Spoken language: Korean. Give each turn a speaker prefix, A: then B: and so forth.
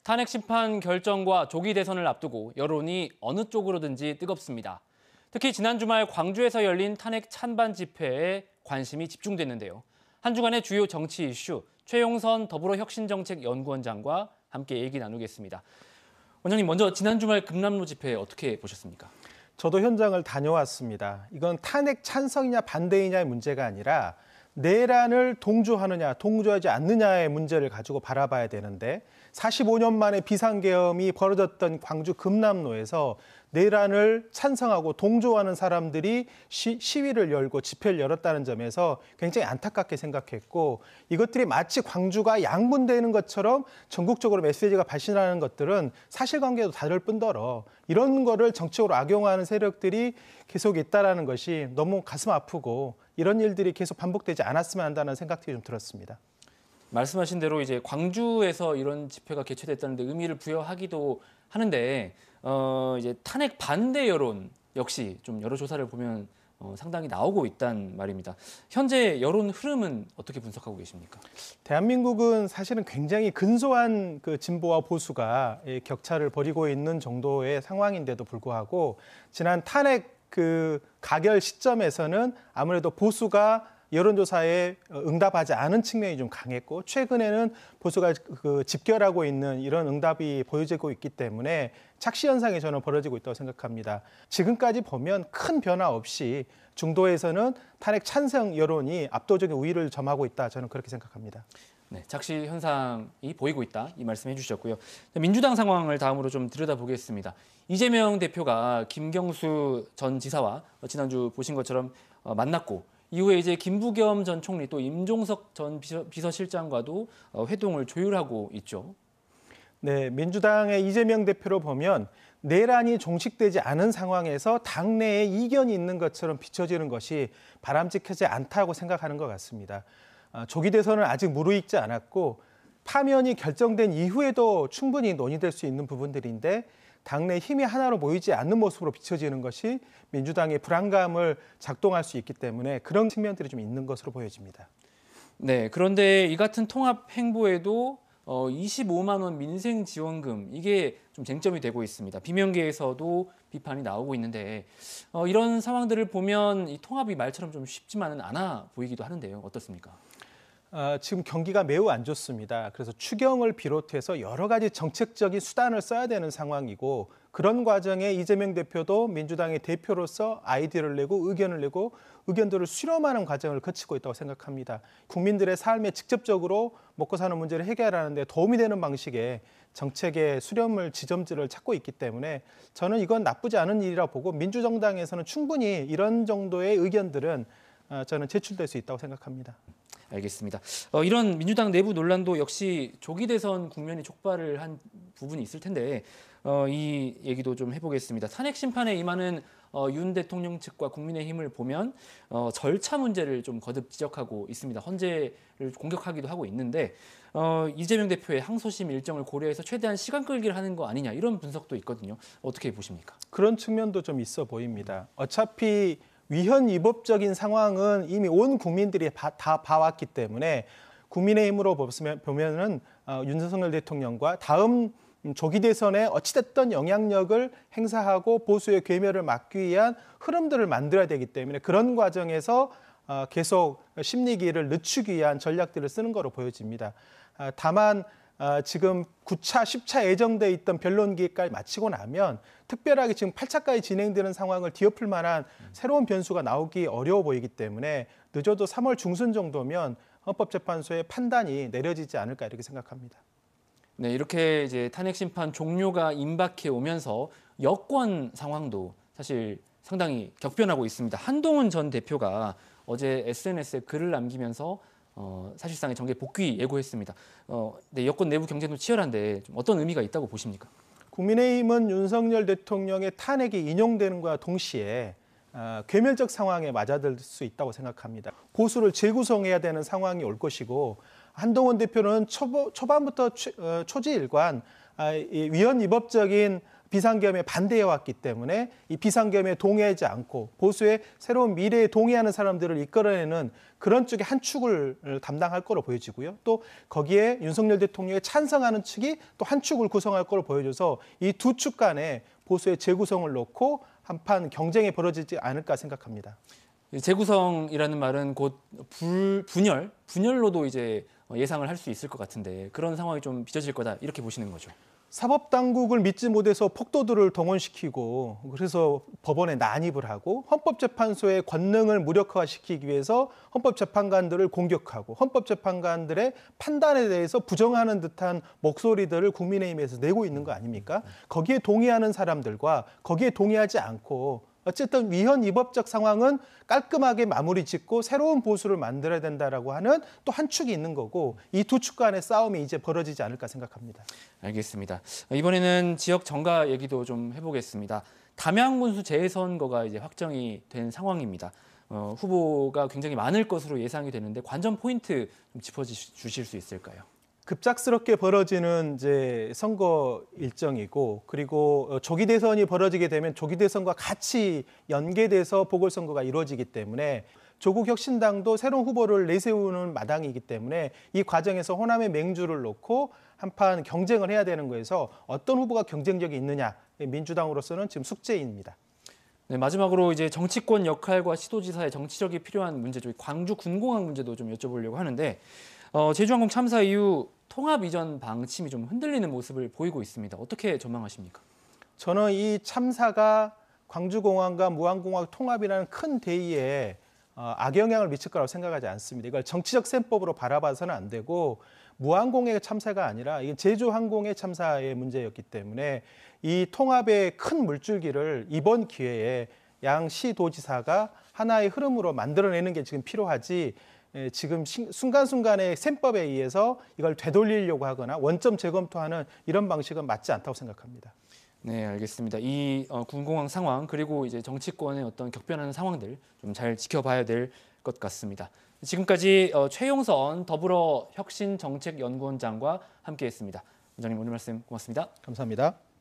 A: 탄핵 심판 결정과 조기 대선을 앞두고 여론이 어느 쪽으로든지 뜨겁습니다. 특히 지난 주말 광주에서 열린 탄핵 찬반 집회에 관심이 집중됐는데요. 한 주간의 주요 정치 이슈, 최용선 더불어혁신정책연구원장과 함께 얘기 나누겠습니다. 원장님, 먼저 지난 주말 금남로 집회 어떻게 보셨습니까?
B: 저도 현장을 다녀왔습니다. 이건 탄핵 찬성이냐 반대이냐의 문제가 아니라 내란을 동조하느냐 동조하지 않느냐의 문제를 가지고 바라봐야 되는데 45년 만에 비상계엄이 벌어졌던 광주 금남로에서 내란을 찬성하고 동조하는 사람들이 시위를 열고 집회를 열었다는 점에서 굉장히 안타깝게 생각했고, 이것들이 마치 광주가 양분되는 것처럼 전국적으로 메시지가 발신하는 것들은 사실관계도 다를 뿐더러 이런 거를 정치적으로 악용하는 세력들이 계속 있다는 것이 너무 가슴 아프고, 이런 일들이 계속 반복되지 않았으면 한다는 생각이 좀 들었습니다.
A: 말씀하신 대로 이제 광주에서 이런 집회가 개최됐다는 데 의미를 부여하기도 하는데 이제 탄핵 반대 여론 역시 좀 여러 조사를 보면 상당히 나오고 있단 말입니다. 현재 여론 흐름은 어떻게 분석하고 계십니까?
B: 대한민국은 사실은 굉장히 근소한 그 진보와 보수가 격차를 벌이고 있는 정도의 상황인데도 불구하고 지난 탄핵 그 가결 시점에서는 아무래도 보수가 여론조사에 응답하지 않은 측면이 좀 강했고, 최근에는 보수가 그 집결하고 있는 이런 응답이 보여지고 있기 때문에 착시 현상이 저는 벌어지고 있다고 생각합니다. 지금까지 보면 큰 변화 없이 중도에서는 탄핵 찬성 여론이 압도적인 우위를 점하고 있다, 저는 그렇게 생각합니다.
A: 네, 착시 현상이 보이고 있다, 이 말씀해 주셨고요. 민주당 상황을 다음으로 좀 들여다보겠습니다. 이재명 대표가 김경수 전 지사와 지난주 보신 것처럼 만났고, 이후에 이제 김부겸 전 총리 또 임종석 전 비서실장과도 회동을 조율하고 있죠.
B: 네, 민주당의 이재명 대표로 보면 내란이 종식되지 않은 상황에서 당내에 이견이 있는 것처럼 비춰지는 것이 바람직하지 않다고 생각하는 것 같습니다. 조기 대선은 아직 무르익지 않았고 파면이 결정된 이후에도 충분히 논의될 수 있는 부분들인데, 당내 힘이 하나로 모이지 않는 모습으로 비춰지는 것이 민주당의 불안감을 작동할 수 있기 때문에 그런 측면들이 좀 있는 것으로 보여집니다.
A: 네, 그런데 이 같은 통합 행보에도 25만 원 민생 지원금, 이게 좀 쟁점이 되고 있습니다. 비명계에서도 비판이 나오고 있는데 이런 상황들을 보면 이 통합이 말처럼 좀 쉽지만은 않아 보이기도 하는데요. 어떻습니까?
B: 지금 경기가 매우 안 좋습니다. 그래서 추경을 비롯해서 여러 가지 정책적인 수단을 써야 되는 상황이고, 그런 과정에 이재명 대표도 민주당의 대표로서 아이디어를 내고 의견을 내고 의견들을 수렴하는 과정을 거치고 있다고 생각합니다. 국민들의 삶에 직접적으로 먹고 사는 문제를 해결하는 데 도움이 되는 방식의 정책의 수렴을 지점들을 찾고 있기 때문에 저는 이건 나쁘지 않은 일이라고 보고, 민주정당에서는 충분히 이런 정도의 의견들은 저는 제출될 수 있다고 생각합니다.
A: 알겠습니다. 이런 민주당 내부 논란도 역시 조기 대선 국면이 촉발을 한 부분이 있을 텐데 이 얘기도 좀 해보겠습니다. 탄핵 심판에 임하는 윤 대통령 측과 국민의힘을 보면 절차 문제를 좀 거듭 지적하고 있습니다. 헌재를 공격하기도 하고 있는데 이재명 대표의 항소심 일정을 고려해서 최대한 시간 끌기를 하는 거 아니냐, 이런 분석도 있거든요. 어떻게 보십니까?
B: 그런 측면도 좀 있어 보입니다. 어차피 위헌 위법적인 상황은 이미 온 국민들이 다 봐왔기 때문에 국민의힘으로 보면은 윤석열 대통령과 다음 조기 대선에 어찌됐든 영향력을 행사하고 보수의 괴멸을 막기 위한 흐름들을 만들어야 되기 때문에 그런 과정에서 계속 심리기를 늦추기 위한 전략들을 쓰는 거로 보여집니다. 다만 지금 9차, 10차 예정돼 있던 변론 기획까지 마치고 나면 특별하게 지금 8차까지 진행되는 상황을 뒤엎을 만한 새로운 변수가 나오기 어려워 보이기 때문에 늦어도 3월 중순 정도면 헌법재판소의 판단이 내려지지 않을까, 이렇게 생각합니다.
A: 네, 이렇게 이제 탄핵 심판 종료가 임박해 오면서 여권 상황도 사실 상당히 격변하고 있습니다. 한동훈 전 대표가 어제 SNS에 글을 남기면서 사실상의 정계 복귀 예고했습니다. 네, 여권 내부 경쟁도 치열한데 좀 어떤 의미가 있다고 보십니까?
B: 국민의힘은 윤석열 대통령의 탄핵이 인용되는 것과 동시에 괴멸적 상황에 맞아들 수 있다고 생각합니다. 보수를 재구성해야 되는 상황이 올 것이고, 한동훈 대표는 초반부터 초지일관 위헌 위법적인 비상계엄에 반대해왔기 때문에 이 비상계엄에 동의하지 않고 보수의 새로운 미래에 동의하는 사람들을 이끌어내는 그런 쪽의 한 축을 담당할 거로 보여지고요. 또 거기에 윤석열 대통령에 찬성하는 측이 또 한 축을 구성할 거로 보여져서 이 두 축 간에 보수의 재구성을 놓고 한판 경쟁이 벌어지지 않을까 생각합니다.
A: 재구성이라는 말은 곧 분열로도 이제 예상을 할 수 있을 것 같은데 그런 상황이 좀 빚어질 거다 이렇게 보시는 거죠.
B: 사법당국을 믿지 못해서 폭도들을 동원시키고 그래서 법원에 난입을 하고 헌법재판소의 권능을 무력화시키기 위해서 헌법재판관들을 공격하고 헌법재판관들의 판단에 대해서 부정하는 듯한 목소리들을 국민의힘에서 내고 있는 거 아닙니까? 거기에 동의하는 사람들과 거기에 동의하지 않고 어쨌든 위헌위법적 상황은 깔끔하게 마무리 짓고 새로운 보수를 만들어야 된다라고 하는 또 한 축이 있는 거고 이 두 축 간의 싸움이 이제 벌어지지 않을까 생각합니다.
A: 알겠습니다. 이번에는 지역 정가 얘기도 좀 해보겠습니다. 담양군수 재선거가 이제 확정이 된 상황입니다. 후보가 굉장히 많을 것으로 예상이 되는데 관전 포인트 좀 짚어주실 수 있을까요?
B: 급작스럽게 벌어지는 이제 선거 일정이고 그리고 조기 대선이 벌어지게 되면 조기 대선과 같이 연계돼서 보궐선거가 이루어지기 때문에 조국 혁신당도 새로운 후보를 내세우는 마당이기 때문에 이 과정에서 호남의 맹주를 놓고 한판 경쟁을 해야 되는 거에서 어떤 후보가 경쟁력이 있느냐 민주당으로서는 지금 숙제입니다.
A: 네, 마지막으로 이제 정치권 역할과 시도지사의 정치력이 필요한 문제죠. 광주 군공항 문제도 좀 여쭤보려고 하는데 제주항공 참사 이후 통합 이전 방침이 좀 흔들리는 모습을 보이고 있습니다. 어떻게 전망하십니까?
B: 저는 이 참사가 광주공항과 무안공항 통합이라는 큰 대의에 악영향을 미칠 거라고 생각하지 않습니다. 이걸 정치적 셈법으로 바라봐서는 안 되고 무안공의 참사가 아니라 이게 제주항공의 참사의 문제였기 때문에 이 통합의 큰 물줄기를 이번 기회에 양 시도지사가 하나의 흐름으로 만들어내는 게 지금 필요하지 지금 순간순간의 셈법에 의해서 이걸 되돌리려고 하거나 원점 재검토하는 이런 방식은 맞지 않다고 생각합니다.
A: 네, 알겠습니다. 이 군공항 상황 그리고 이제 정치권의 어떤 격변하는 상황들 좀 잘 지켜봐야 될 것 같습니다. 지금까지 최용선 더불어 혁신정책연구원장과 함께했습니다. 원장님 오늘 말씀 고맙습니다.
B: 감사합니다.